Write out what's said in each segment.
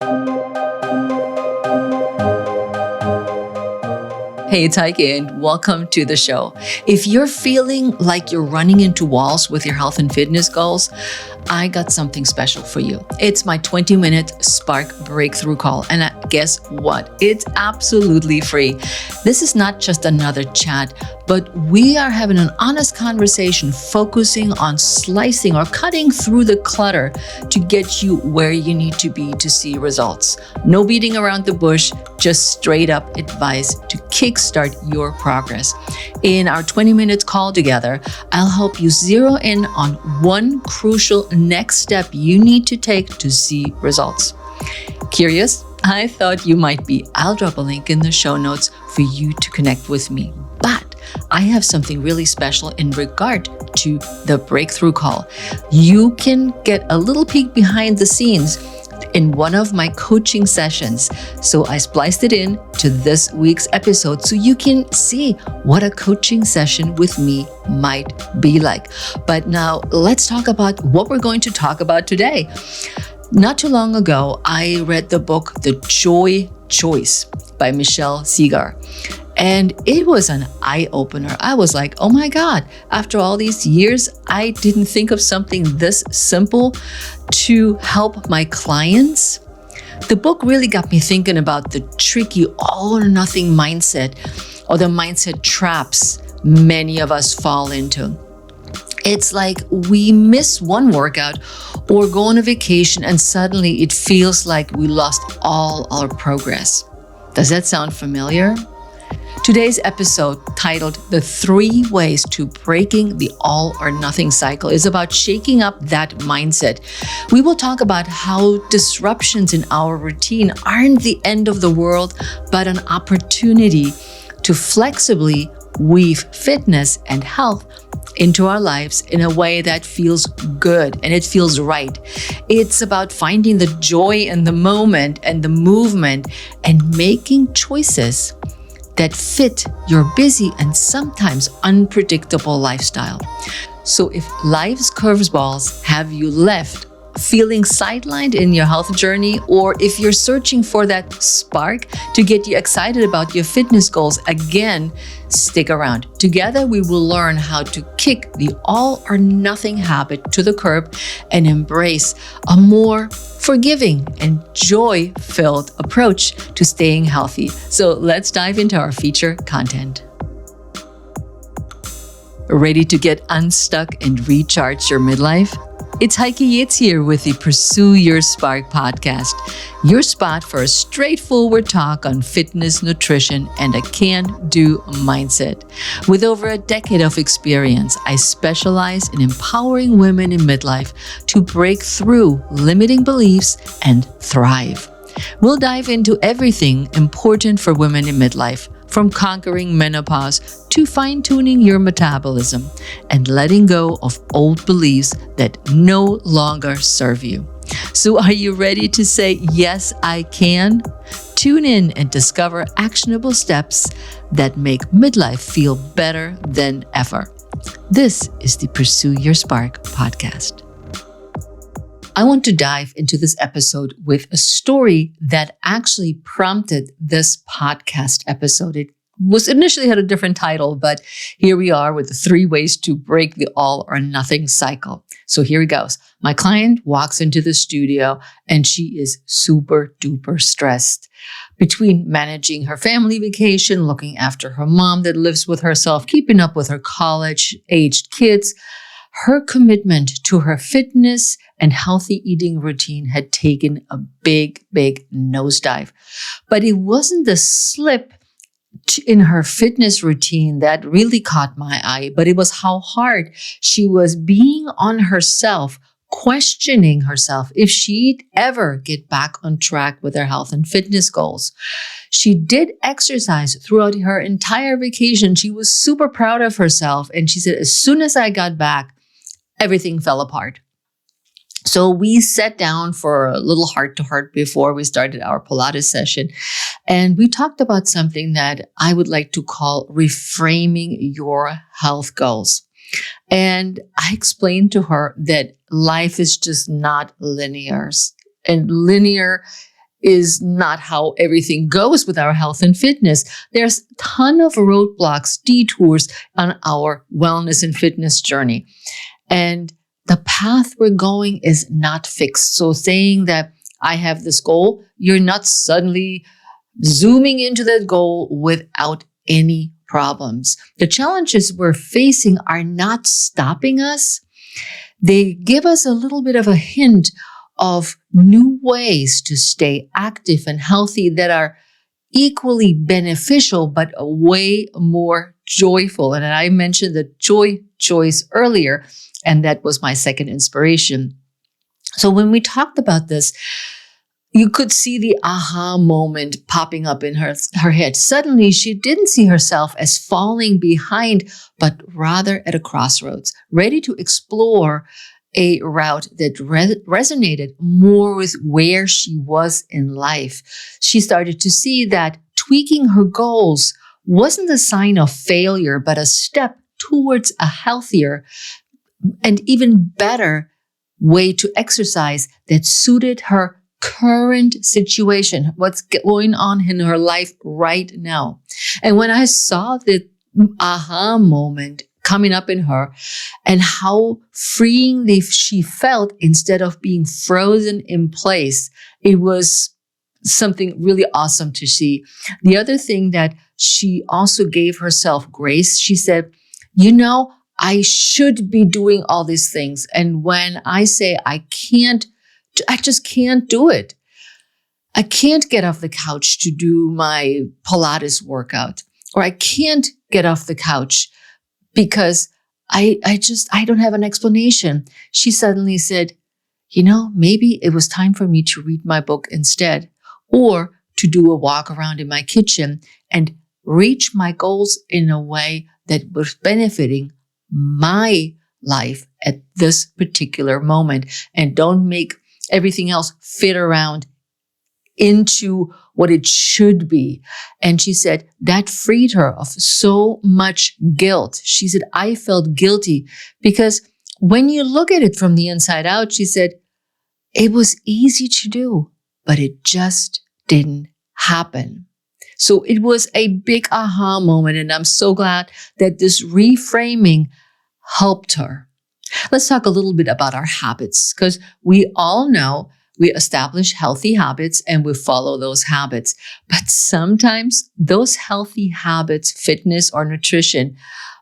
Hey, it's Heike, and welcome to the show. If you're feeling like you're running into walls with your health and fitness goals, I got something special for you. It's my 20-minute Spark Breakthrough Call. And guess what? It's absolutely free. This is not just another chat, but we are having an honest conversation focusing on slicing or cutting through the clutter to get you where you need to be to see results. No beating around the bush, just straight up advice to kickstart your progress. In our 20-minute call together, I'll help you zero in on one crucial next step you need to take to see results. Curious? I thought you might be. I'll drop a link in the show notes for you to connect with me. But I have something really special in regard to the breakthrough call. You can get a little peek behind the scenes in one of my coaching sessions. So I spliced it in to this week's episode so you can see what a coaching session with me might be like. But now let's talk about what we're going to talk about today. Not too long ago, I read the book, The Joy Choice by Michelle Segar. And it was an eye-opener. I was like, oh my God, after all these years, I didn't think of something this simple to help my clients. The book really got me thinking about the tricky all or nothing mindset, or the mindset traps many of us fall into. It's like we miss one workout or go on a vacation and suddenly it feels like we lost all our progress. Does that sound familiar? Today's episode, titled The 3 Ways to Breaking the All or Nothing Cycle, is about shaking up that mindset. We will talk about how disruptions in our routine aren't the end of the world, but an opportunity to flexibly weave fitness and health into our lives in a way that feels good and it feels right. It's about finding the joy in the moment and the movement and making choices that fit your busy and sometimes unpredictable lifestyle. So if life's curveballs have you left feeling sidelined in your health journey, or if you're searching for that spark to get you excited about your fitness goals again, stick around. Together, we will learn how to kick the all or nothing habit to the curb and embrace a more forgiving and joy-filled approach to staying healthy. So let's dive into our feature content. Ready to get unstuck and recharge your midlife? It's Heike Yates here with the Pursue Your Spark podcast, your spot for a straightforward talk on fitness, nutrition, and a can-do mindset. With over a decade of experience, I specialize in empowering women in midlife to break through limiting beliefs and thrive. We'll dive into everything important for women in midlife, from conquering menopause to fine-tuning your metabolism and letting go of old beliefs that no longer serve you. So are you ready to say, yes, I can? Tune in and discover actionable steps that make midlife feel better than ever. This is the Pursue Your Spark podcast. I want to dive into this episode with a story that actually prompted this podcast episode. It was initially had a different title, but here we are with the 3 ways to break the all or nothing cycle. So here it goes. My client walks into the studio and she is super duper stressed. Between managing her family vacation, looking after her mom that lives with herself, keeping up with her college-aged kids, her commitment to her fitness and healthy eating routine had taken a big nosedive. But it wasn't the slip in her fitness routine that really caught my eye, but it was how hard she was being on herself, questioning herself if she'd ever get back on track with her health and fitness goals. She did exercise throughout her entire vacation. She was super proud of herself. And she said, as soon as I got back, everything fell apart. So we sat down for a little heart-to-heart before we started our Pilates session. And we talked about something that I would like to call reframing your health goals. And I explained to her that life is just not linear. And linear is not how everything goes with our health and fitness. There's a ton of roadblocks, detours on our wellness and fitness journey. And the path we're going is not fixed. So saying that I have this goal, you're not suddenly zooming into that goal without any problems. The challenges we're facing are not stopping us. They give us a little bit of a hint of new ways to stay active and healthy that are equally beneficial, but way more joyful. And I mentioned the joy choice earlier, and that was my second inspiration. So when we talked about this, you could see the aha moment popping up in her head. Suddenly, she didn't see herself as falling behind, but rather at a crossroads, ready to explore a route that resonated more with where she was in life. She started to see that tweaking her goals wasn't a sign of failure, but a step towards a healthier and even better way to exercise that suited her current situation, what's going on in her life right now. And when I saw the aha moment coming up in her and how freeing she felt instead of being frozen in place, it was something really awesome to see. The other thing that she also gave herself grace, she said, I should be doing all these things. And when I say I just can't do it. I can't get off the couch to do my Pilates workout, or I can't get off the couch because I don't have an explanation. She suddenly said, maybe it was time for me to read my book instead, or to do a walk around in my kitchen and reach my goals in a way that was benefiting my life at this particular moment, and don't make everything else fit around into what it should be. And she said that freed her of so much guilt. She said, I felt guilty because when you look at it from the inside out, she said, it was easy to do, but it just didn't happen. So it was a big aha moment. And I'm so glad that this reframing helped her. Let's talk a little bit about our habits, because we all know we establish healthy habits and we follow those habits. But sometimes those healthy habits, fitness or nutrition,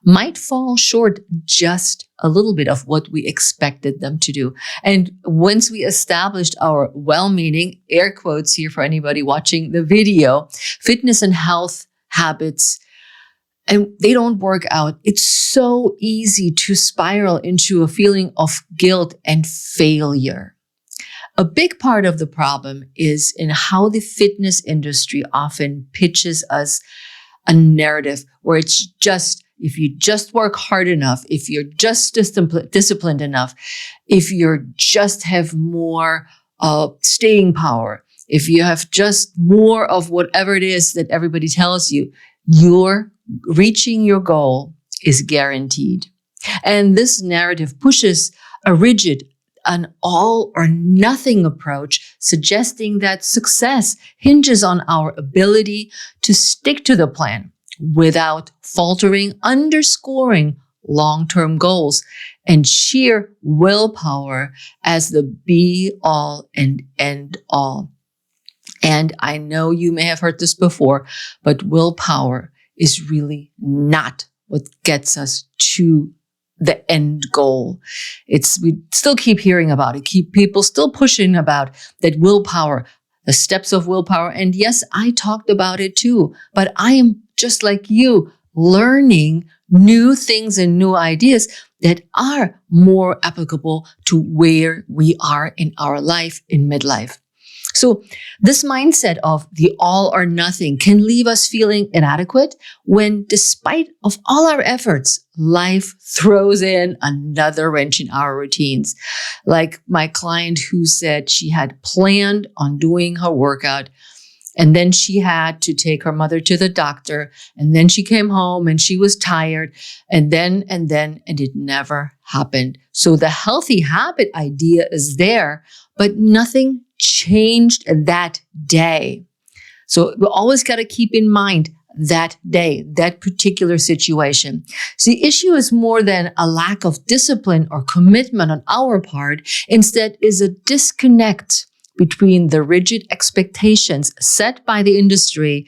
might fall short just a little bit of what we expected them to do. And once we established our well-meaning, air quotes here for anybody watching the video, fitness and health habits, and they don't work out, it's so easy to spiral into a feeling of guilt and failure. A big part of the problem is in how the fitness industry often pitches us a narrative where it's just, if you just work hard enough, if you're just disciplined enough, if you just have more staying power, if you have just more of whatever it is that everybody tells you, you're reaching your goal is guaranteed. And this narrative pushes a rigid, an all or nothing approach, suggesting that success hinges on our ability to stick to the plan without faltering, underscoring long-term goals and sheer willpower as the be all and end all. And I know you may have heard this before, but willpower is really not what gets us to the end goal. We still keep hearing about it. People still pushing about that willpower, the steps of willpower. And yes, I talked about it too, but I am just like you, learning new things and new ideas that are more applicable to where we are in our life in midlife. So this mindset of the all or nothing can leave us feeling inadequate when, despite of all our efforts, life throws in another wrench in our routines. Like my client who said she had planned on doing her workout And then she had to take her mother to the doctor. And then she came home and she was tired. And it never happened. So the healthy habit idea is there, but nothing changed that day. So we always got to keep in mind that day, that particular situation. So the issue is more than a lack of discipline or commitment on our part. Instead is a disconnect between the rigid expectations set by the industry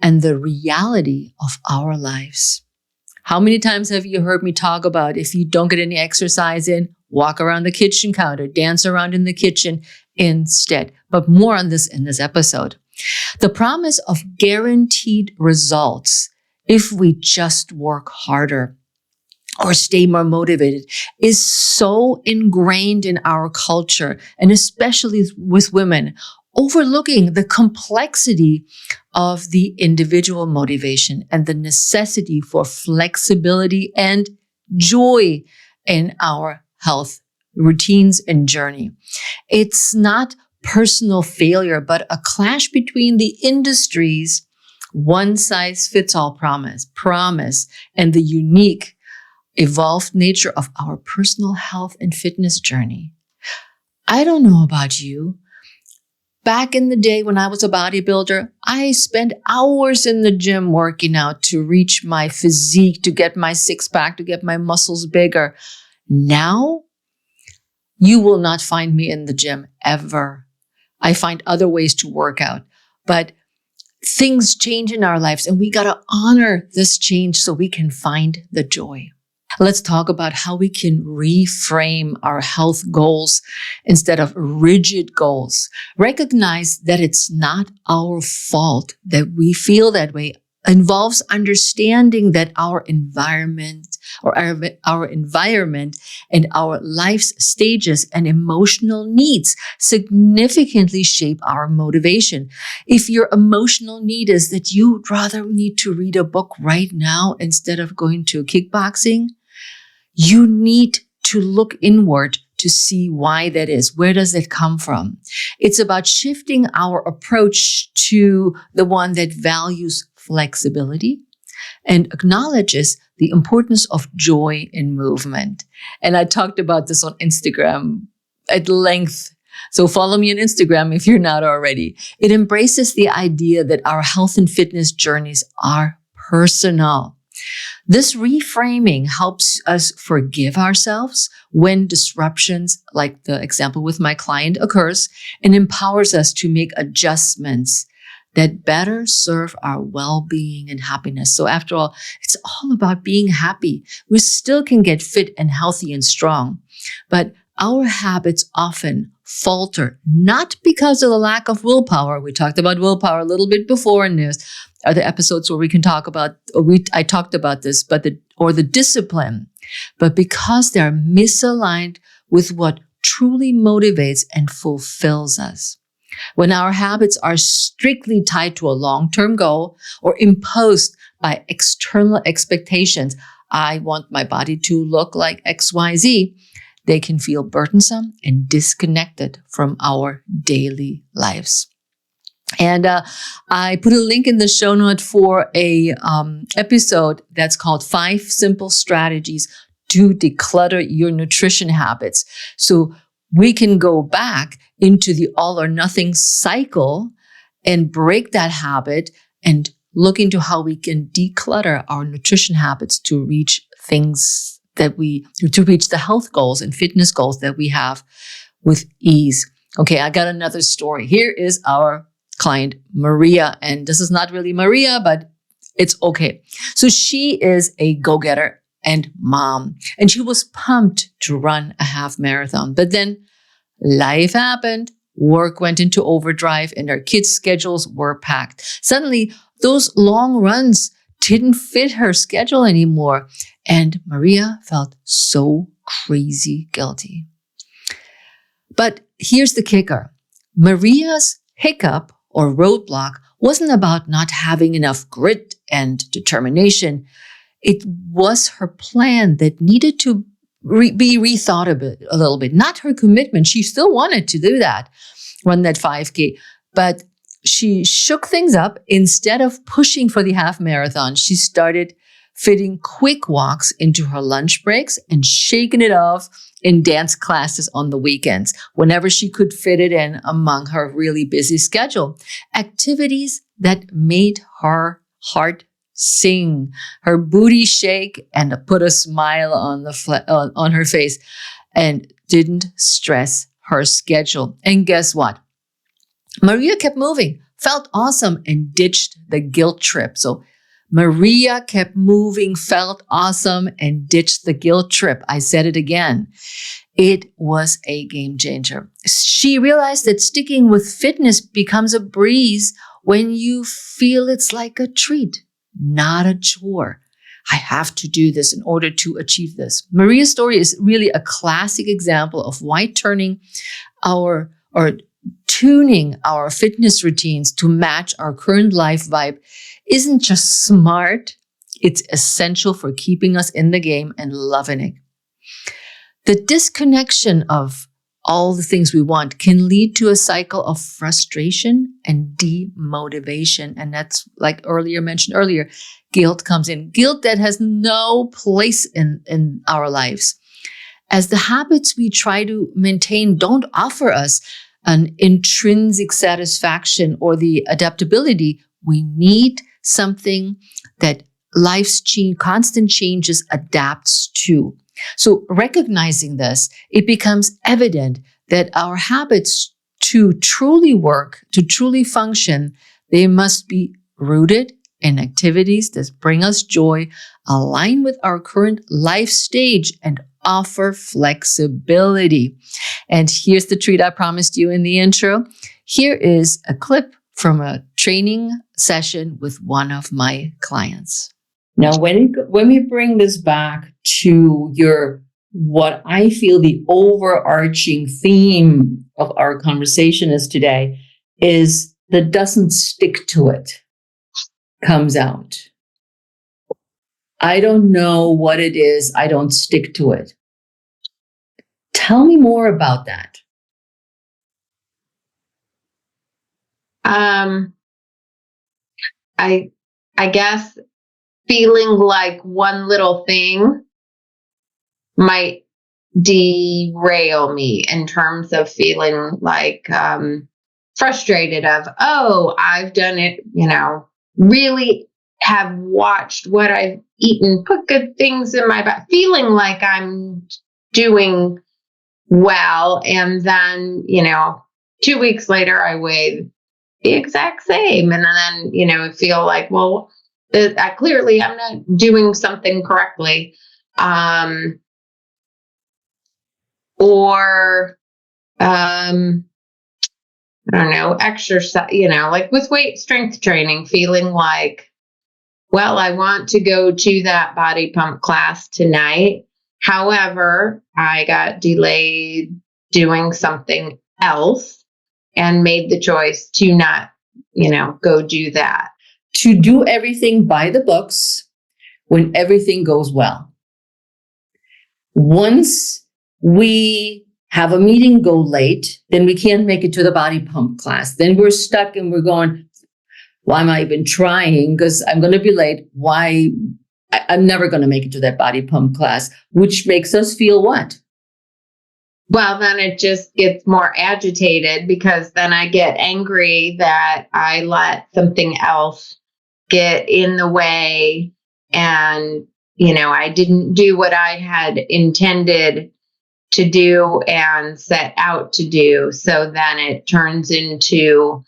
and the reality of our lives. How many times have you heard me talk about if you don't get any exercise in, walk around the kitchen counter, dance around in the kitchen instead? But more on this in this episode. The promise of guaranteed results if we just work harder or stay more motivated is so ingrained in our culture, and especially with women, overlooking the complexity of the individual motivation and the necessity for flexibility and joy in our health routines and journey. It's not personal failure, but a clash between the industry's one-size-fits-all promise and the unique, evolved nature of our personal health and fitness journey. I don't know about you. Back in the day when I was a bodybuilder, I spent hours in the gym working out to reach my physique, to get my six-pack, to get my muscles bigger. Now, you will not find me in the gym ever. I find other ways to work out, but things change in our lives and we got to honor this change so we can find the joy. Let's talk about how we can reframe our health goals instead of rigid goals. Recognize that it's not our fault that we feel that way. Involves understanding that our environment and our life's stages and emotional needs significantly shape our motivation. If your emotional need is that you'd rather need to read a book right now instead of going to kickboxing, you need to look inward to see why that is. Where does it come from? It's about shifting our approach to the one that values flexibility and acknowledges the importance of joy in movement. And I talked about this on Instagram at length. So follow me on Instagram if you're not already. It embraces the idea that our health and fitness journeys are personal. This reframing helps us forgive ourselves when disruptions, like the example with my client, occurs, and empowers us to make adjustments that better serve our well-being and happiness. So after all, it's all about being happy. We still can get fit and healthy and strong, but our habits often falter, not because of the lack of willpower. We talked about willpower a little bit before, and there's other episodes where we can talk about, I talked about this, but the discipline, but because they're misaligned with what truly motivates and fulfills us. When our habits are strictly tied to a long-term goal or imposed by external expectations, I want my body to look like XYZ, they can feel burdensome and disconnected from our daily lives. And I put a link in the show note for a episode that's called 5 Simple Strategies to Declutter Your Nutrition Habits. So we can go back into the all or nothing cycle and break that habit and look into how we can declutter our nutrition habits to reach to reach the health goals and fitness goals that we have with ease. Okay, I got another story. Here is our client, Maria, and this is not really Maria, but it's okay. So she is a go-getter and mom, and she was pumped to run a half marathon, but then life happened, work went into overdrive, and her kids' schedules were packed. Suddenly, those long runs didn't fit her schedule anymore, and Maria felt so crazy guilty. But here's the kicker. Maria's hiccup or roadblock wasn't about not having enough grit and determination. It was her plan that needed to be rethought a little bit. Not her commitment. She still wanted to do that, run that 5K. But she shook things up. Instead of pushing for the half marathon, she started fitting quick walks into her lunch breaks and shaking it off in dance classes on the weekends, whenever she could fit it in among her really busy schedule. Activities that made her heart sing, her booty shake, and put a smile on on her face, and didn't stress her schedule. And guess what? Maria kept moving, felt awesome, and ditched the guilt trip. So Maria kept moving, felt awesome, and ditched the guilt trip. I said it again. It was a game changer. She realized that sticking with fitness becomes a breeze when you feel it's like a treat, not a chore. I have to do this in order to achieve this. Maria's story is really a classic example of why tuning our fitness routines to match our current life vibe isn't just smart, it's essential for keeping us in the game and loving it. The disconnection of all the things we want can lead to a cycle of frustration and demotivation. And that's, like mentioned earlier, guilt comes in. Guilt that has no place in our lives. As the habits we try to maintain don't offer us an intrinsic satisfaction or the adaptability, we need something that life's constant changes adapts to. So recognizing this, it becomes evident that our habits to truly work, to truly function, they must be rooted in activities that bring us joy, align with our current life stage, and offer flexibility. And here's the treat I promised you in the intro. Here is a clip from a training session with one of my clients. Now, when we bring this back to what I feel the overarching theme of our conversation is today is the doesn't stick to it comes out. I don't know what it is. I don't stick to it. Tell me more about that. I guess feeling like one little thing might derail me in terms of feeling like frustrated of, oh, I've done it, really have watched what I've eaten, put good things in my body, feeling like I'm doing well. And then, 2 weeks later, I weighed the exact same. And then, feel like, well, clearly I'm not doing something correctly. Or I don't know, exercise, like with weight strength training, feeling like, well, I want to go to that body pump class tonight. However, I got delayed doing something else and made the choice to not, go do that. To do everything by the books when everything goes well. Once we have a meeting go late, then we can't make it to the body pump class. Then we're stuck and we're going, why am I even trying? Because I'm going to be late. Why? I'm never going to make it to that body pump class, which makes us feel what? Well, then it just gets more agitated because then I get angry that I let something else get in the way and, I didn't do what I had intended to do and set out to do. So then it turns into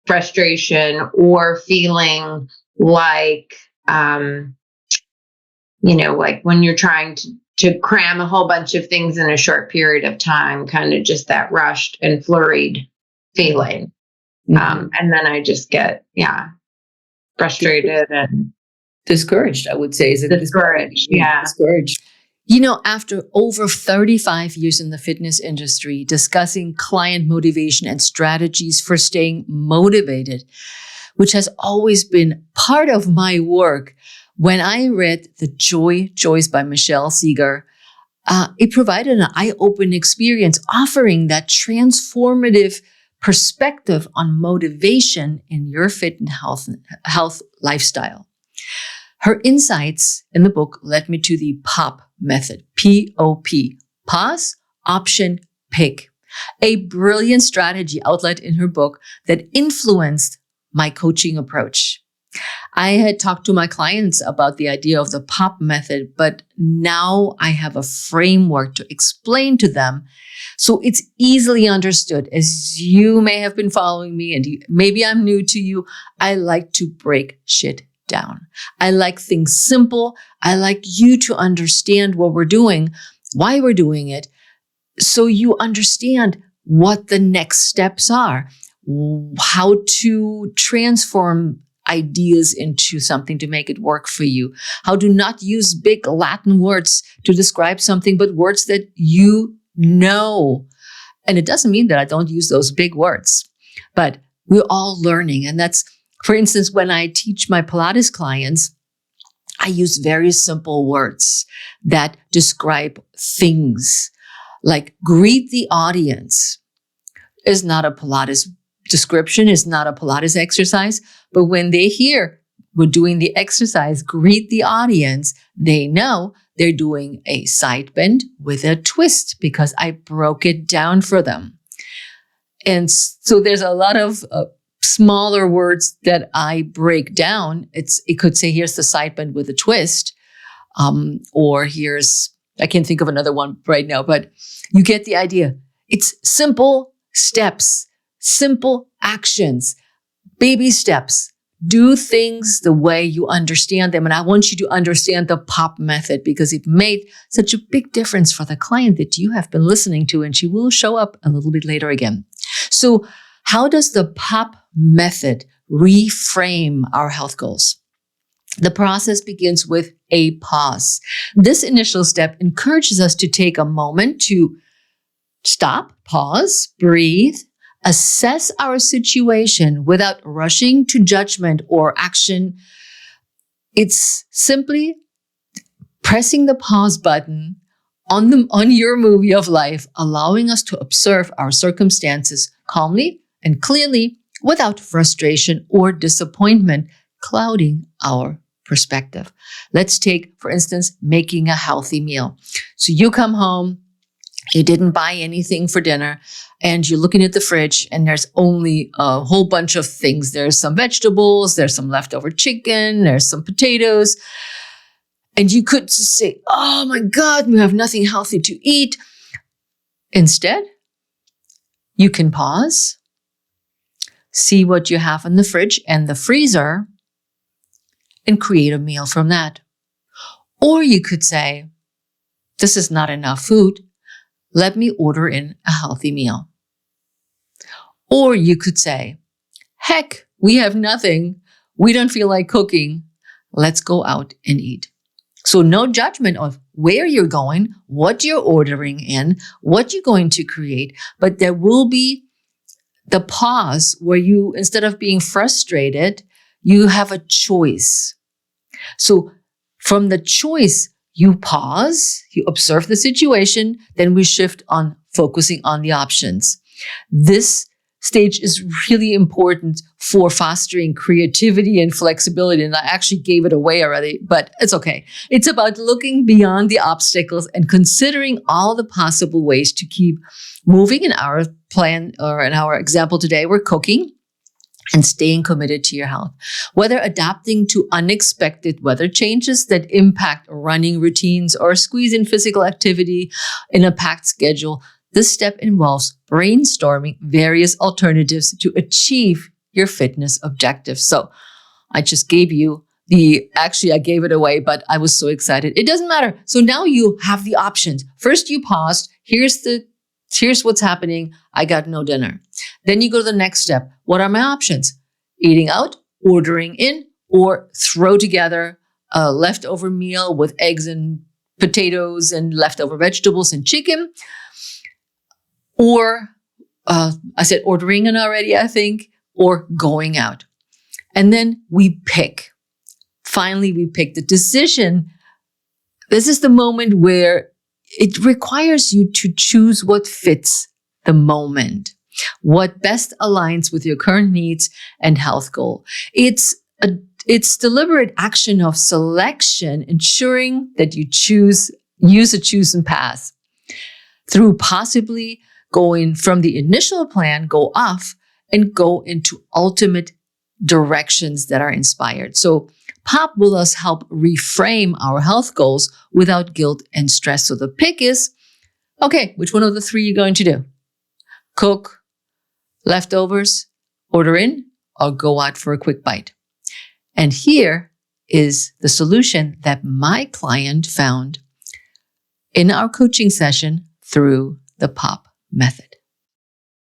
frustration or feeling like, like when you're trying to cram a whole bunch of things in a short period of time, kind of just that rushed and flurried feeling. Mm-hmm. And then I just get, frustrated and discouraged, I would say. Is it discouraged? Yeah. Discouraged. After over 35 years in the fitness industry, discussing client motivation and strategies for staying motivated, which has always been part of my work, when I read The Joys by Michelle Seeger, it provided an eye-opening experience offering that transformative perspective on motivation in your fit and health lifestyle. Her insights in the book led me to the POP method, P-O-P, pause, option, pick, a brilliant strategy outlined in her book that influenced my coaching approach. I had talked to my clients about the idea of the POP method, but now I have a framework to explain to them so it's easily understood. As you may have been following me, and maybe I'm new to you, I like to break shit down. I like things simple. I like you to understand what we're doing, why we're doing it, so you understand what the next steps are, how to transform ideas into something to make it work for you, how to not use big Latin words to describe something, but words that you know. And it doesn't mean that I don't use those big words, but we're all learning. And that's, for instance, when I teach my Pilates clients, I use very simple words that describe things. Like greet the audience is not a Pilates description, is not a Pilates exercise. But when they hear we're doing the exercise, greet the audience, they know they're doing a side bend with a twist because I broke it down for them. And so there's a lot of smaller words that I break down. It could say, here's the side bend with a twist, or here's, I can't think of another one right now, but you get the idea. It's simple steps, simple actions, baby steps. Do things the way you understand them. And I want you to understand the POP method because it made such a big difference for the client that you have been listening to, and she will show up a little bit later again. So how does the POP method reframe our health goals? The process begins with a pause. This initial step encourages us to take a moment to stop, pause, breathe, assess our situation without rushing to judgment or action. It's simply pressing the pause button on your movie of life, allowing us to observe our circumstances calmly and clearly without frustration or disappointment clouding our perspective. Let's take, for instance, making a healthy meal. So you come home, you didn't buy anything for dinner, and you're looking at the fridge and there's only a whole bunch of things. There's some vegetables, there's some leftover chicken, there's some potatoes. And you could just say, oh my God, we have nothing healthy to eat. Instead, you can pause, see what you have in the fridge and the freezer, and create a meal from that. Or you could say, this is not enough food. Let me order in a healthy meal. Or you could say, heck, we have nothing. We don't feel like cooking. Let's go out and eat. So no judgment of where you're going, what you're ordering in, what you're going to create, but there will be the pause where you, instead of being frustrated, you have a choice. So from the choice, you pause, you observe the situation, then we shift on focusing on the options. This stage is really important for fostering creativity and flexibility. And I actually gave it away already, but it's okay. It's about looking beyond the obstacles and considering all the possible ways to keep moving. In our plan, or in our example today, we're cooking and staying committed to your health. Whether adapting to unexpected weather changes that impact running routines or squeeze in physical activity in a packed schedule, this step involves brainstorming various alternatives to achieve your fitness objectives. So I just gave you I gave it away, but I was so excited. It doesn't matter. So now you have the options. First you paused. Here's what's happening. I got no dinner. Then you go to the next step. What are my options? Eating out, ordering in, or throw together a leftover meal with eggs and potatoes and leftover vegetables and chicken. Or, I said ordering in already, I think, or going out. And then we pick. Finally, we pick the decision. This is the moment where it requires you to choose what fits the moment. what best aligns with your current needs and health goal. It's deliberate action of selection, ensuring that you use a chosen path through possibly going from the initial plan, go off and go into ultimate directions that are inspired. So POP will thus help reframe our health goals without guilt and stress. So the pick is, okay, which one of the three are you going to do? Cook, leftovers, order in, or go out for a quick bite. And here is the solution that my client found in our coaching session through the POP method.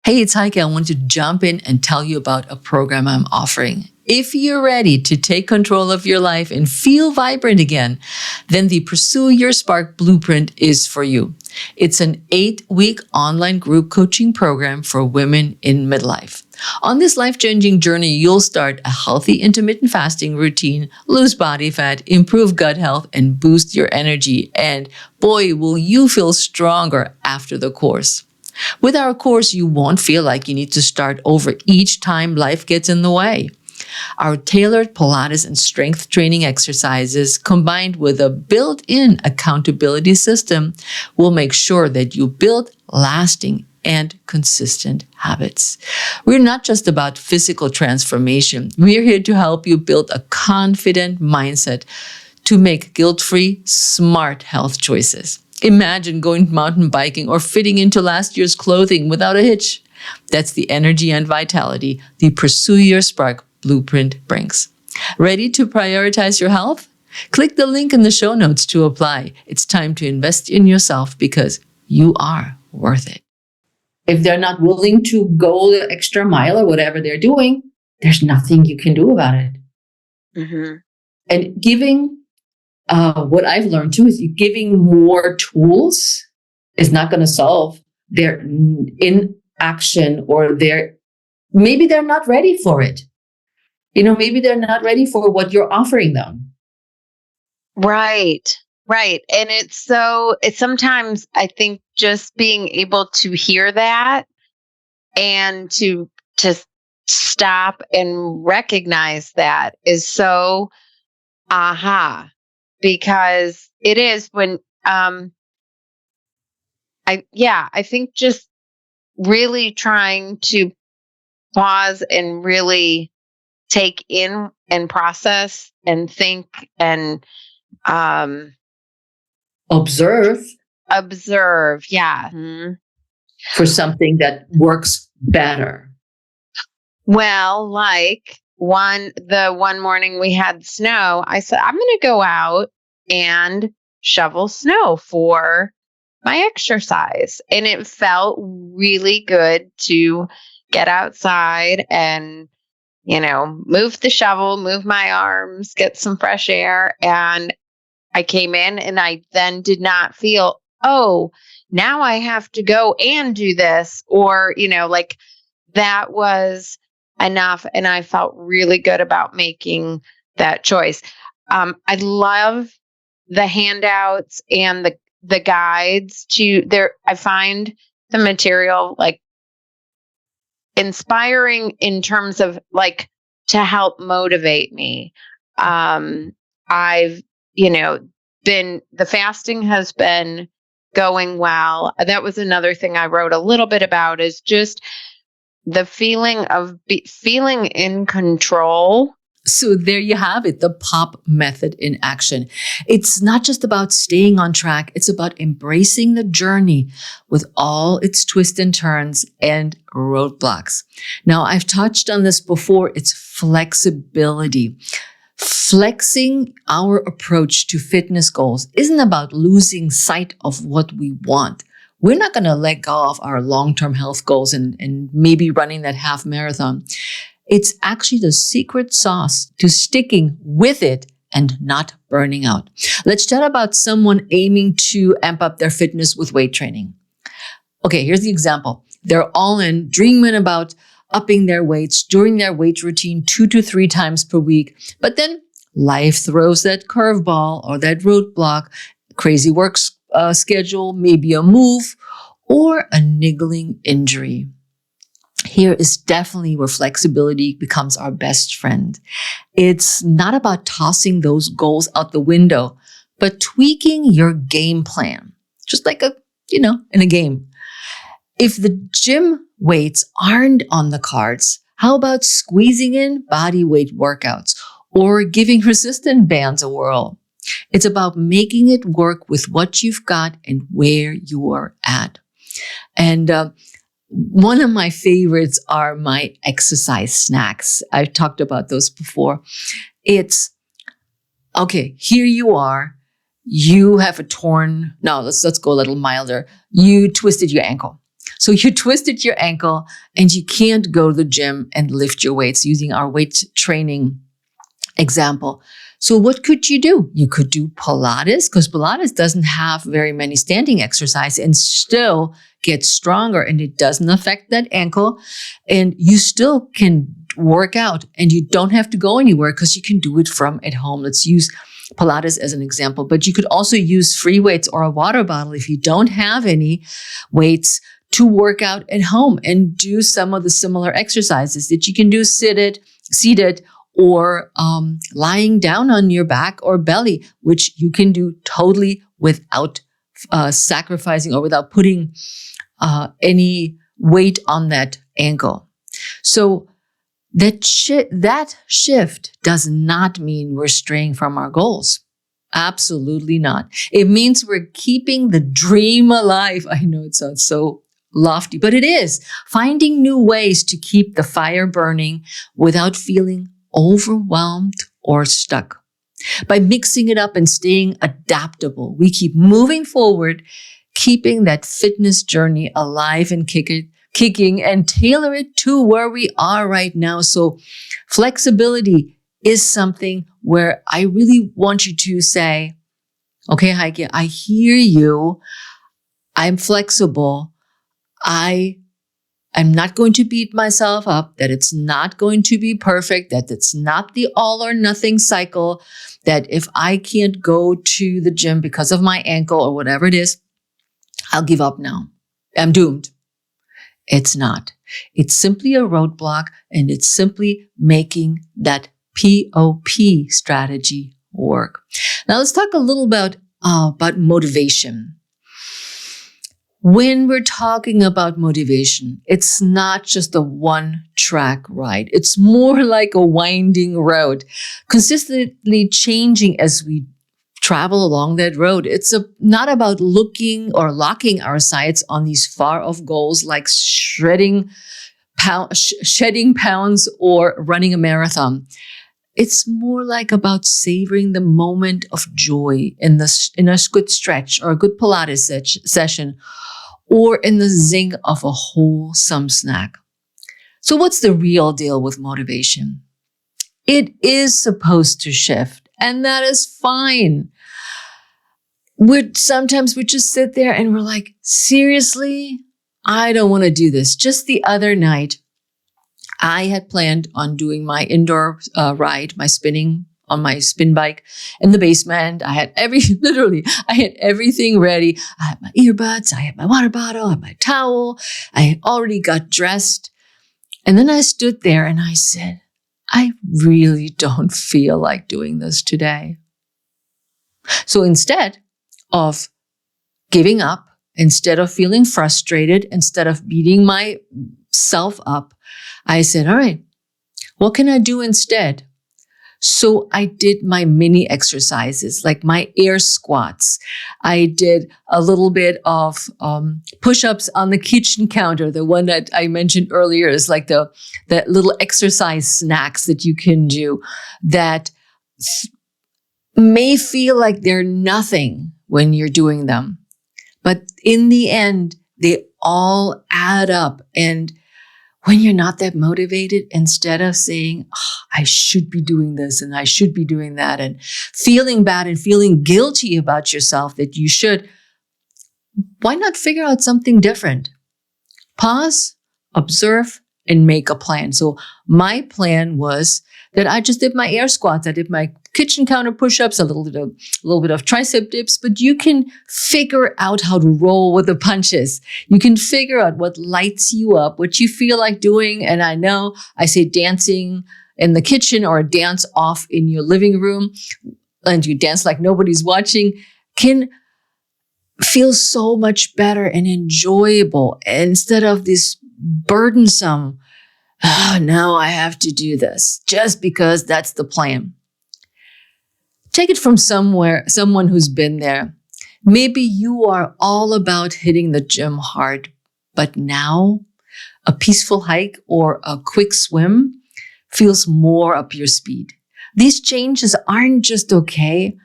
Hey, it's Heike. I want to jump in and tell you about a program I'm offering. If you're ready to take control of your life and feel vibrant again, then the Pursue Your Spark Blueprint is for you. It's an 8-week online group coaching program for women in midlife. On this life-changing journey, you'll start a healthy intermittent fasting routine, lose body fat, improve gut health, and boost your energy. And boy, will you feel stronger after the course. With our course, you won't feel like you need to start over each time life gets in the way. Our tailored Pilates and strength training exercises, combined with a built-in accountability system, will make sure that you build lasting and consistent habits. We're not just about physical transformation. We're here to help you build a confident mindset to make guilt-free, smart health choices. Imagine going mountain biking or fitting into last year's clothing without a hitch. That's the energy and vitality the Pursue Your Spark Blueprint brings. Ready to prioritize your health? Click the link in the show notes to apply. It's time to invest in yourself because you are worth it. If they're not willing to go the extra mile or whatever they're doing, there's nothing you can do about it. Mm-hmm. And giving, what I've learned too, is giving more tools is not going to solve their inaction, or maybe they're not ready for it. Maybe they're not ready for what you're offering them. Right. And it's sometimes I think just being able to hear that and to stop and recognize that is so because it is when I think just really trying to pause and really take in and process and think and observe. Yeah. Mm-hmm. For something that works better. Well, like the one morning we had snow, I said, I'm going to go out and shovel snow for my exercise. And it felt really good to get outside and, move the shovel, move my arms, get some fresh air. And I came in and I then did not feel, oh, now I have to go and do this, or, that was enough. And I felt really good about making that choice. I love the handouts and the guides I find the material inspiring in terms of to help motivate me. I've, the fasting has been going well. That was another thing I wrote a little bit about, is just the feeling of feeling in control. So there you have it, the POP method in action. It's not just about staying on track. It's about embracing the journey with all its twists and turns and roadblocks. Now, I've touched on this before. It's flexibility. Flexing our approach to fitness goals isn't about losing sight of what we want. We're not going to let go of our long-term health goals and maybe running that half marathon. It's actually the secret sauce to sticking with it and not burning out. Let's chat about someone aiming to amp up their fitness with weight training. Okay, here's the example. They're all in, dreaming about upping their weights during their weight routine 2 to 3 times per week. But then life throws that curveball or that roadblock, crazy work schedule, maybe a move, or a niggling injury. here is definitely where flexibility becomes our best friend. It's not about tossing those goals out the window, but tweaking your game plan, just like in a game. If the gym weights aren't on the cards, how about squeezing in body weight workouts or giving resistant bands a whirl? It's about making it work with what you've got and where you are at. And one of my favorites are my exercise snacks. I've talked about those before. It's, okay, here you are. You have let's go a little milder. You twisted your ankle. So you twisted your ankle and you can't go to the gym and lift your weights, using our weight training example. So what could you do? You could do Pilates, because Pilates doesn't have very many standing exercise and still get stronger, and it doesn't affect that ankle. And you still can work out and you don't have to go anywhere because you can do it from at home. Let's use Pilates as an example, but you could also use free weights or a water bottle if you don't have any weights to work out at home and do some of the similar exercises that you can do seated, or lying down on your back or belly, which you can do totally without sacrificing or without putting any weight on that ankle. So that shift does not mean we're straying from our goals. Absolutely not. It means we're keeping the dream alive. I know it sounds so lofty, but it is. Finding new ways to keep the fire burning without feeling overwhelmed or stuck. By mixing it up and staying adaptable, we keep moving forward, keeping that fitness journey alive and kicking, and tailor it to where we are right now. So flexibility is something where I really want you to say, okay, Heike, I hear you. I'm flexible. I'm not going to beat myself up, that it's not going to be perfect, that it's not the all or nothing cycle, that if I can't go to the gym because of my ankle or whatever it is, I'll give up now. I'm doomed. It's not. It's simply a roadblock, and it's simply making that POP strategy work. Now let's talk a little about motivation. When we're talking about motivation, it's not just a one-track ride. It's more like a winding road, consistently changing as we travel along that road. It's not about looking or locking our sights on these far-off goals like shedding pounds or running a marathon. It's more like about savoring the moment of joy in a good stretch or a good Pilates session, or in the zing of a wholesome snack. So what's the real deal with motivation? It is supposed to shift, and that is fine. Sometimes we just sit there and we're like, seriously, I don't want to do this. Just the other night, I had planned on doing my indoor ride, my spinning on my spin bike in the basement. I had everything ready. I had my earbuds, I had my water bottle, I had my towel. I had already got dressed. And then I stood there and I said, I really don't feel like doing this today. So instead of giving up, instead of feeling frustrated, instead of beating myself up, I said, all right, what can I do instead? So I did my mini exercises, like my air squats. I did a little bit of push-ups on the kitchen counter. The one that I mentioned earlier is like that little exercise snacks that you can do that may feel like they're nothing when you're doing them. But in the end, they all add up. And when you're not that motivated, instead of saying, I should be doing this and I should be doing that, and feeling bad and feeling guilty about yourself that you should, why not figure out something different? Pause, observe, and make a plan. So my plan was that I just did my air squats. I did my kitchen counter push-ups, a little bit of tricep dips, but you can figure out how to roll with the punches. You can figure out what lights you up, what you feel like doing. And I know I say dancing in the kitchen or dance off in your living room, and you dance like nobody's watching, can feel so much better and enjoyable instead of this burdensome, oh, now I have to do this just because that's the plan. Take it from someone who's been there. Maybe you are all about hitting the gym hard, but now a peaceful hike or a quick swim feels more up your speed. These changes aren't just okay.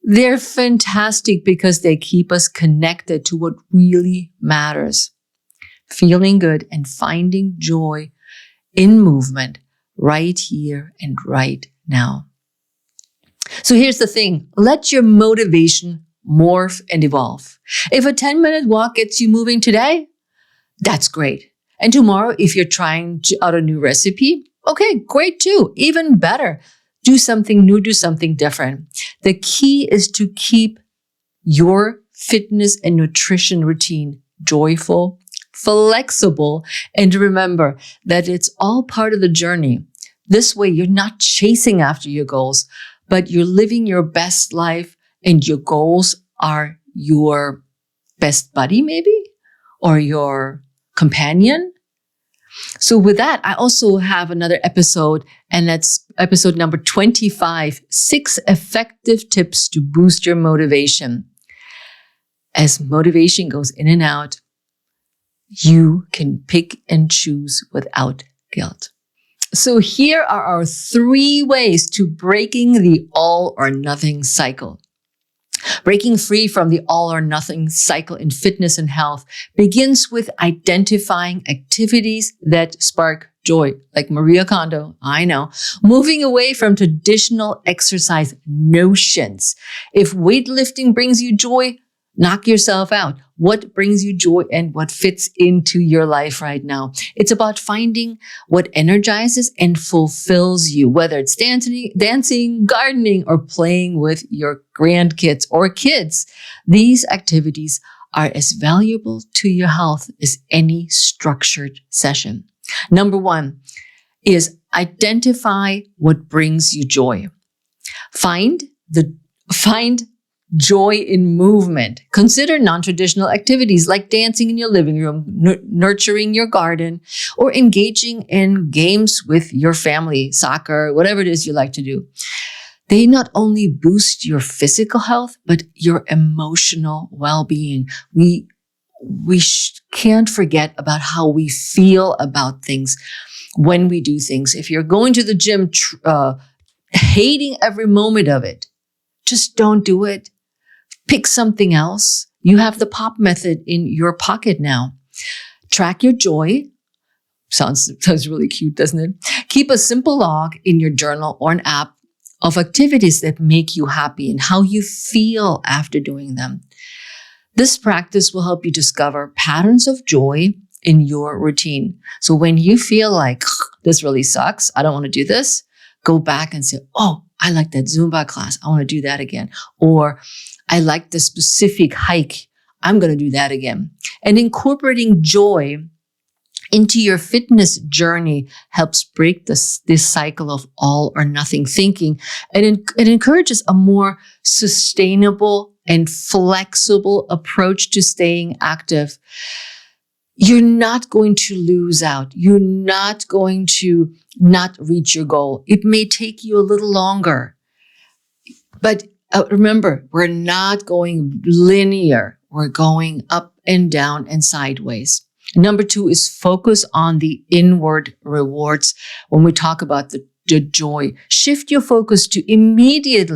They're fantastic because they keep us connected to what really matters. Feeling good and finding joy in movement right here and right now. So here's the thing. Let your motivation morph and evolve. If a 10-minute walk gets you moving today, that's great. And tomorrow, if you're trying out a new recipe, okay, great too. Even better. Do something new, do something different. The key is to keep your fitness and nutrition routine joyful, flexible, and remember that it's all part of the journey. This way, you're not chasing after your goals, but you're living your best life, and your goals are your best buddy, maybe, or your companion. So with that, I also have another episode, and that's episode number 25, 6 effective tips to boost your motivation. As motivation goes in and out, you can pick and choose without guilt. So here are our 3 ways to breaking the all or nothing cycle. Breaking free from the all or nothing cycle in fitness and health begins with identifying activities that spark joy, like Maria Kondo, I know. Moving away from traditional exercise notions. If weightlifting brings you joy, knock yourself out. What brings you joy and what fits into your life right now? It's about finding what energizes and fulfills you, whether it's dancing, gardening, or playing with your grandkids or kids. These activities are as valuable to your health as any structured session. Number 1 is identify what brings you joy. Find joy in movement. Consider non-traditional activities like dancing in your living room, nurturing your garden, or engaging in games with your family, soccer, whatever it is you like to do. They not only boost your physical health, but your emotional well-being. We can't forget about how we feel about things when we do things. If you're going to the gym, hating every moment of it, just don't do it. Pick something else. You have the POP method in your pocket now. Track your joy. Sounds really cute, doesn't it? Keep a simple log in your journal or an app of activities that make you happy and how you feel after doing them. This practice will help you discover patterns of joy in your routine. So when you feel like this really sucks, I don't want to do this, go back and say, oh, I like that Zumba class. I want to do that again. Or I like the specific hike. I'm going to do that again. And incorporating joy into your fitness journey helps break this cycle of all or nothing thinking. And it encourages a more sustainable and flexible approach to staying active. You're not going to lose out. You're not going to not reach your goal. It may take you a little longer. But remember, we're not going linear. We're going up and down and sideways. Number 2 is focus on the inward rewards. When we talk about the joy, shift your focus to immediate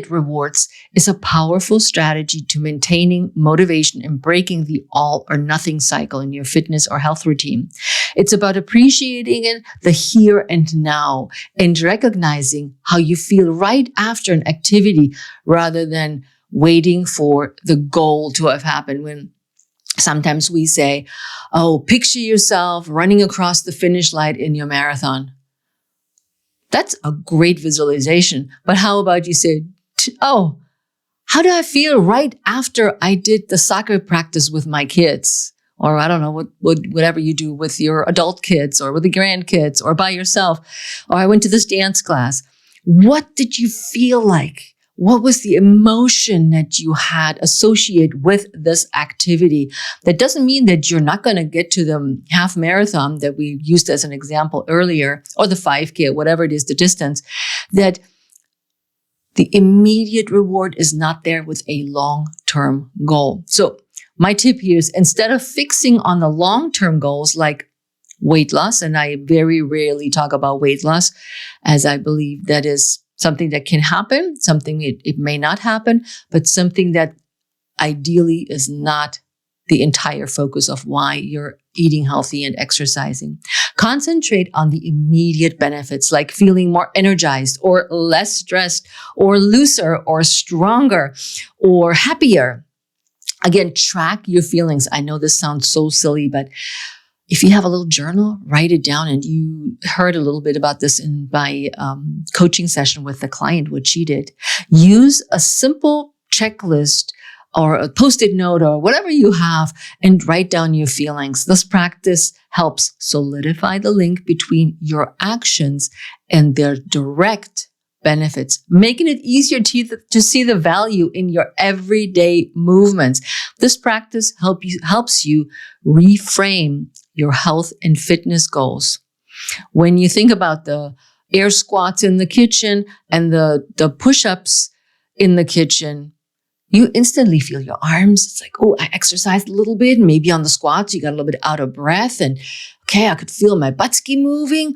rewards is a powerful strategy to maintaining motivation and breaking the all or nothing cycle in your fitness or health routine. It's about appreciating the here and now and recognizing how you feel right after an activity rather than waiting for the goal to have happened. When sometimes we say, oh, picture yourself running across the finish line in your marathon. That's a great visualization. But how about you say, oh, how do I feel right after I did the soccer practice with my kids? Or I don't know, whatever you do with your adult kids or with the grandkids or by yourself. Or I went to this dance class. What did you feel like? What was the emotion that you had associated with this activity? That doesn't mean that you're not going to get to the half marathon that we used as an example earlier, or the 5K, or whatever it is, the distance, that the immediate reward is not there with a long-term goal. So my tip here is, instead of fixing on the long-term goals like weight loss, and I very rarely talk about weight loss, as I believe that is something that can happen, something it may not happen, but something that ideally is not the entire focus of why you're eating healthy and exercising. Concentrate on the immediate benefits, like feeling more energized or less stressed or looser or stronger or happier. Again, track your feelings. I know this sounds so silly, but if you have a little journal, write it down. And you heard a little bit about this in my coaching session with the client, what she did. Use a simple checklist or a Post-it note or whatever you have and write down your feelings. This practice helps solidify the link between your actions and their direct benefits, making it easier to see the value in your everyday movements. This practice helps you reframe your health and fitness goals. When you think about the air squats in the kitchen and the push-ups in the kitchen, you instantly feel your arms. It's like, oh, I exercised a little bit. Maybe on the squats, you got a little bit out of breath. And okay, I could feel my buttski moving.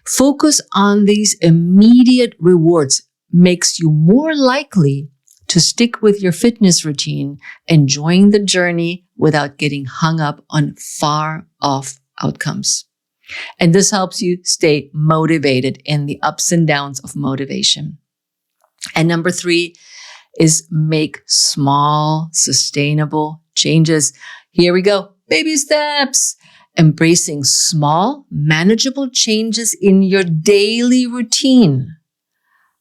Focus on these immediate rewards makes you more likely to stick with your fitness routine, enjoying the journey without getting hung up on far off outcomes. And this helps you stay motivated in the ups and downs of motivation. And number 3 is make small, sustainable changes. Here we go. Baby steps. Embracing small, manageable changes in your daily routine,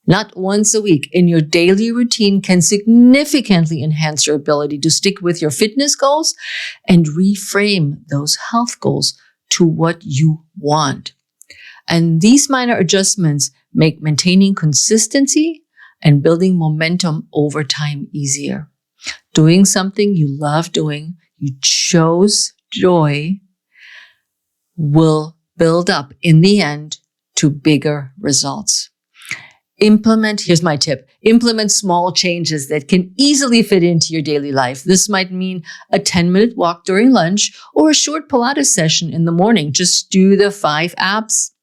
not once a week, in your daily routine, can significantly enhance your ability to stick with your fitness goals and reframe those health goals to what you want. And these minor adjustments make maintaining consistency and building momentum over time easier. Doing something you love doing, you chose joy, will build up in the end to bigger results. Here's my tip, implement small changes that can easily fit into your daily life. This might mean a 10-minute walk during lunch or a short Pilates session in the morning. Just do the 5 abs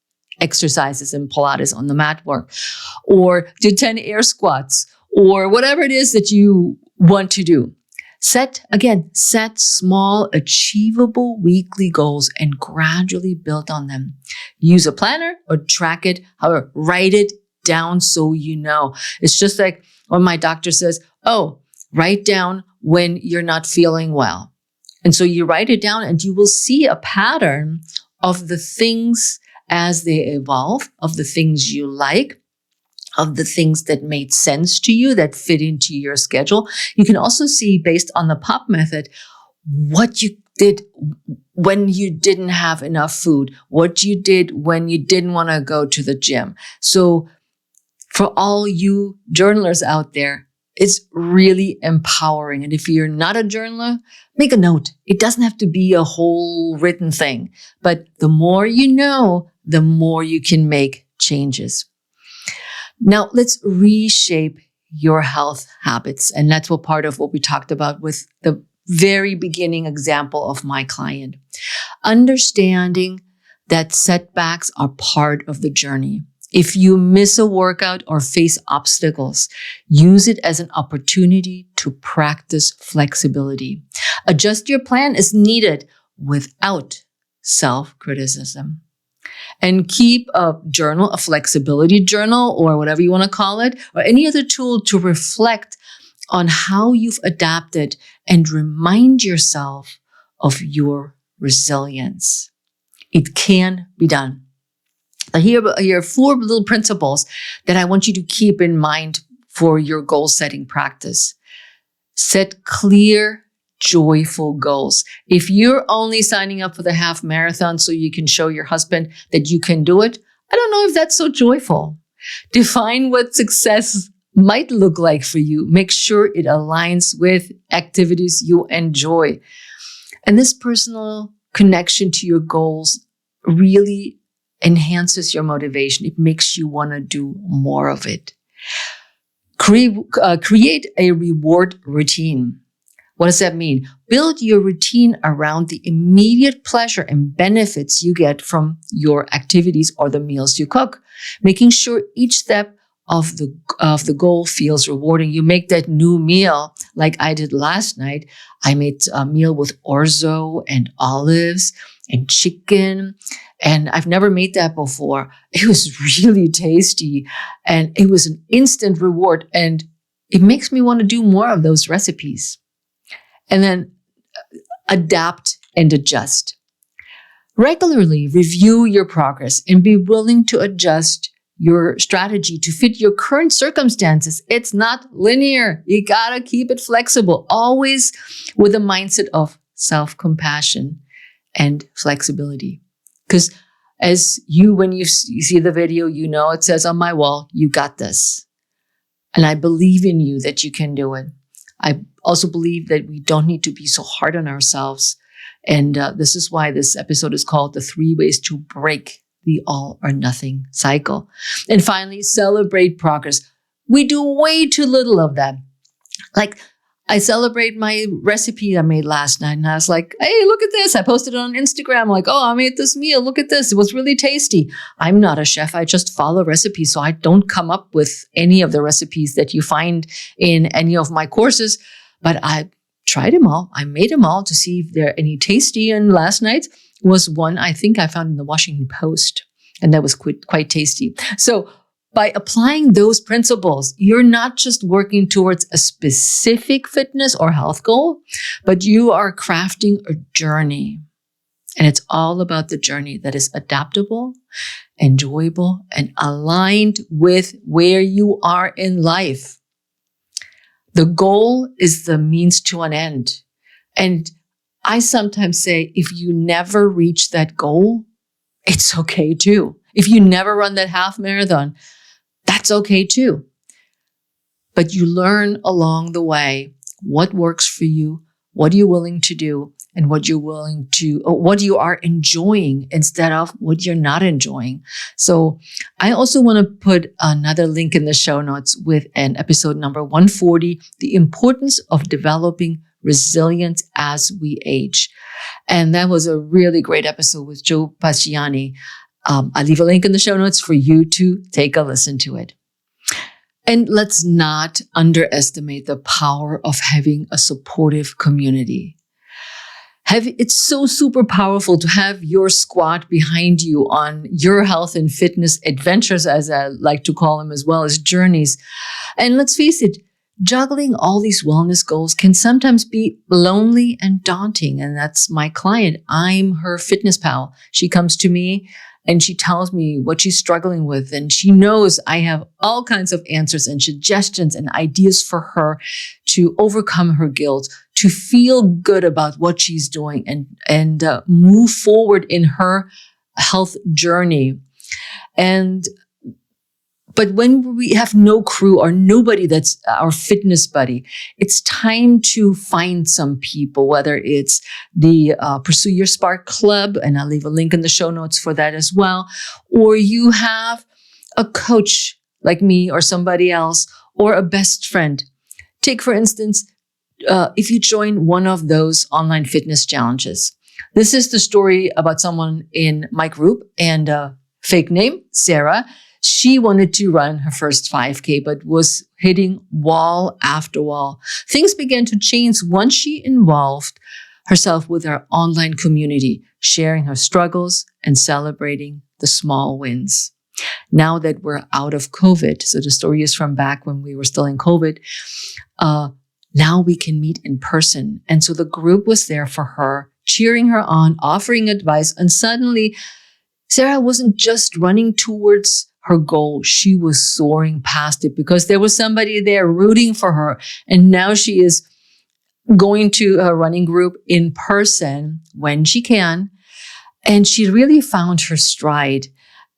exercises in Pilates on the mat work, or do 10 air squats, or whatever it is that you want to do. Set small, achievable weekly goals and gradually build on them. Use a planner or track it. However, write it down so you know. It's just like when my doctor says, oh, write down when you're not feeling well. And so you write it down and you will see a pattern of the things as they evolve, of the things you like, of the things that made sense to you, that fit into your schedule. You can also see, based on the POP method, what you did when you didn't have enough food, what you did when you didn't want to go to the gym. So for all you journalers out there, it's really empowering. And if you're not a journaler, make a note. It doesn't have to be a whole written thing, but the more you know, the more you can make changes. Now, let's reshape your health habits. And that's what part of what we talked about with the very beginning example of my client. Understanding that setbacks are part of the journey. If you miss a workout or face obstacles, use it as an opportunity to practice flexibility. Adjust your plan as needed without self-criticism. And keep a journal, a flexibility journal, or whatever you want to call it, or any other tool to reflect on how you've adapted and remind yourself of your resilience. It can be done. Here are 4 little principles that I want you to keep in mind for your goal setting practice. Set clear, joyful goals. If you're only signing up for the half marathon so you can show your husband that you can do it, I don't know if that's so joyful. Define what success might look like for you. Make sure it aligns with activities you enjoy. And this personal connection to your goals really enhances your motivation. It makes you want to do more of it. Create a reward routine. What does that mean? Build your routine around the immediate pleasure and benefits you get from your activities or the meals you cook, making sure each step of the goal feels rewarding. You make that new meal like I did last night. I made a meal with orzo and olives and chicken, and I've never made that before. It was really tasty, and it was an instant reward, and it makes me want to do more of those recipes. And then adapt and adjust. Regularly review your progress and be willing to adjust your strategy to fit your current circumstances. It's not linear. You gotta keep it flexible, always with a mindset of self-compassion and flexibility. Because when you see the video, it says on my wall, you got this. And I believe in you that you can do it. I also believe that we don't need to be so hard on ourselves. And this is why this episode is called The 3 Ways to Break the All or Nothing Cycle. And finally, celebrate progress. We do way too little of that. Like, I celebrate my recipe I made last night, and I was like, hey, look at this. I posted it on Instagram. Like, oh, I made this meal. Look at this. It was really tasty. I'm not a chef. I just follow recipes. So I don't come up with any of the recipes that you find in any of my courses, but I tried them all. I made them all to see if they're any tasty. And last night was one I think I found in the Washington Post, and that was quite tasty. So by applying those principles, you're not just working towards a specific fitness or health goal, but you are crafting a journey. And it's all about the journey that is adaptable, enjoyable, and aligned with where you are in life. The goal is the means to an end. And I sometimes say, if you never reach that goal, it's okay too. If you never run that half marathon, that's okay too. But you learn along the way what works for you, what you're willing to do, and what you are enjoying instead of what you're not enjoying. So I also want to put another link in the show notes with an episode number 140, The Importance of Developing Resilience as We Age. And that was a really great episode with Joe Pasciani. I'll leave a link in the show notes for you to take a listen to it. And let's not underestimate the power of having a supportive community. It's so super powerful to have your squad behind you on your health and fitness adventures, as I like to call them, as well as journeys. And let's face it, juggling all these wellness goals can sometimes be lonely and daunting. And that's my client. I'm her fitness pal. She comes to me and she tells me what she's struggling with. And she knows I have all kinds of answers and suggestions and ideas for her to overcome her guilt, to feel good about what she's doing and move forward in her health journey. But when we have no crew or nobody that's our fitness buddy, it's time to find some people, whether it's the Pursue Your Spark Club, and I'll leave a link in the show notes for that as well, or you have a coach like me or somebody else, or a best friend. Take, for instance, if you join one of those online fitness challenges. This is the story about someone in my group, and fake name, Sarah. She wanted to run her first 5K, but was hitting wall after wall. Things began to change once she involved herself with our online community, sharing her struggles and celebrating the small wins. Now that we're out of COVID, so the story is from back when we were still in COVID, now we can meet in person. And so the group was there for her, cheering her on, offering advice, and suddenly Sarah wasn't just running towards her goal. She was soaring past it because there was somebody there rooting for her. And now she is going to a running group in person when she can. And she really found her stride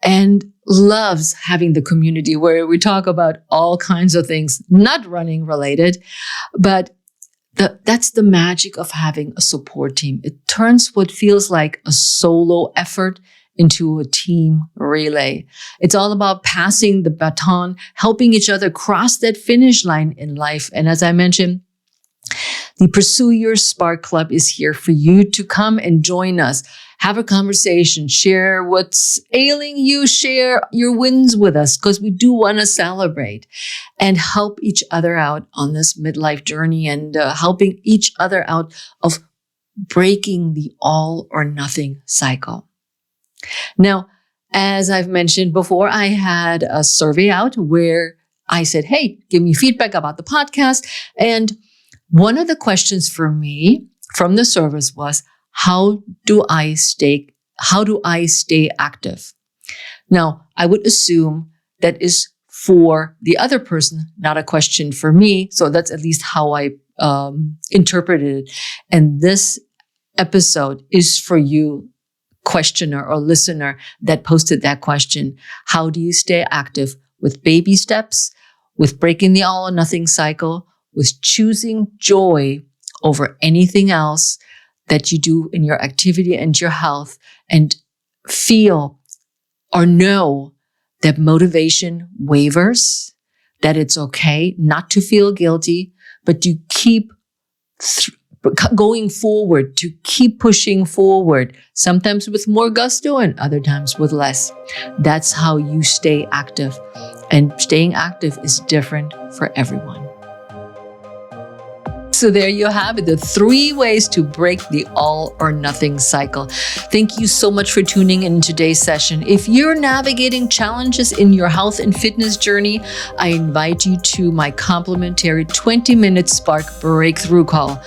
and loves having the community where we talk about all kinds of things, not running related, but that's the magic of having a support team. It turns what feels like a solo effort into a team relay. It's all about passing the baton, helping each other cross that finish line in life. And as I mentioned, the Pursue Your Spark Club is here for you to come and join us. Have a conversation, share what's ailing you, share your wins with us because we do want to celebrate and help each other out on this midlife journey and helping each other out of breaking the all or nothing cycle. Now, as I've mentioned before, I had a survey out where I said, hey, give me feedback about the podcast. And one of the questions for me from the service was, how do I stay active? Now, I would assume that is for the other person, not a question for me. So that's at least how I interpreted it. And this episode is for you, questioner or listener that posted that question. How do you stay active with baby steps, with breaking the all or nothing cycle, with choosing joy over anything else that you do in your activity and your health, and feel or know that motivation wavers, that it's okay not to feel guilty, but to keep going forward, to keep pushing forward, sometimes with more gusto and other times with less. That's how you stay active. And staying active is different for everyone. So there you have it, the 3 ways to break the all or nothing cycle. Thank you so much for tuning in today's session. If you're navigating challenges in your health and fitness journey, I invite you to my complimentary 20-minute Spark Breakthrough Call.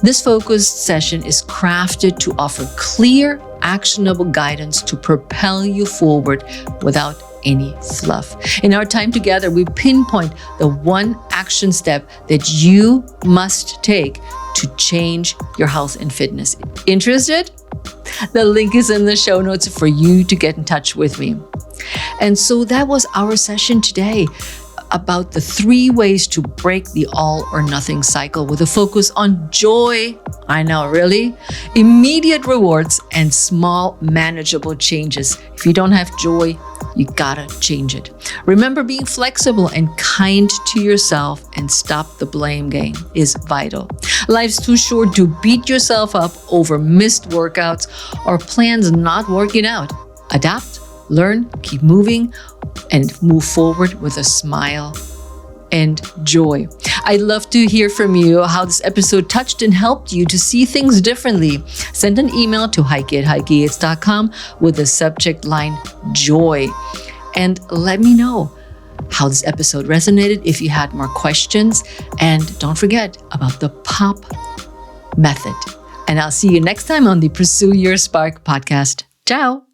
This focused session is crafted to offer clear, actionable guidance to propel you forward without any fluff. In our time together, we pinpoint the one action step that you must take to change your health and fitness. Interested? The link is in the show notes for you to get in touch with me. And so that was our session today about the 3 ways to break the all or nothing cycle with a focus on joy. I know, really? Immediate rewards and small, manageable changes. If you don't have joy, you gotta change it. Remember, being flexible and kind to yourself and stop the blame game is vital. Life's too short to beat yourself up over missed workouts or plans not working out. Adapt, learn, keep moving, and move forward with a smile and joy. I'd love to hear from you how this episode touched and helped you to see things differently. Send an email to heike@heikeyates.com with the subject line joy. And let me know how this episode resonated, if you had more questions. And don't forget about the POP method. And I'll see you next time on the Pursue Your Spark podcast. Ciao.